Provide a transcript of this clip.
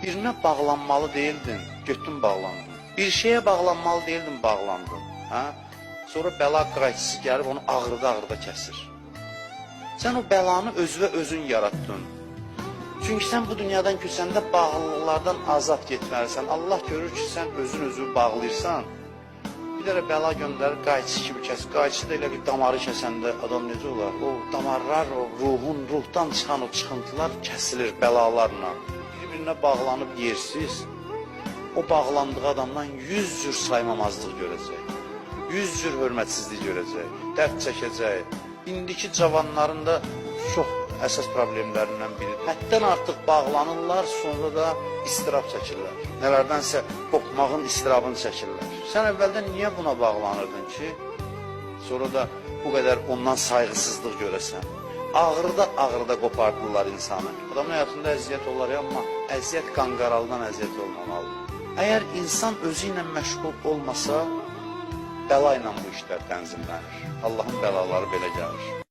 Birine bağlanmalı değildin, götün bağlandın. Bir şeye bağlanmalı değildin, bağlandın. Ha? Sonra bəla qayçısı gəlib onu ağırda kəsir. Sən o bəlanı özünə özün yarattın. Çünki sən bu dünyadan köçəndə bağlılıqlardan azad getməlisən. Allah görür ki, sən özünü bağlayırsan. Bir dərə bəla göndərir, qayçı kimi kəsir. Qayçı da elə bir damarı kəsəndə adam necə olar? O damarlar, o ruhdan çıxan o çıxıntılar kəsilir bəlalarla. Bir-birinə bağlanıb yersiz, o bağlandığı adamdan 100 cür saymamazlıq görəcək. 100 cür hörmətsizlik görəcək, dərd çəkəcək. İndiki cavanların da çox əsas problemlərindən biri. Həddən artıq bağlanırlar, sonra da istirab çəkirlər. Nələrdənsə qopmağın istirabını çəkirlər. Sən əvvəldən niyə buna bağlanırdın ki, sonra da bu qədər ondan sayğısızlıq görəsən? Ağırda qopardılar insanı. Adamın həyatında əziyyət olar, amma əziyyət qanqaraldan əziyyət olmamalıdır. Əgər insan özü ilə məşğul olmasa, bəla ilə bu işlər tənzimlənir. Allahın bəlaları belə gəlir.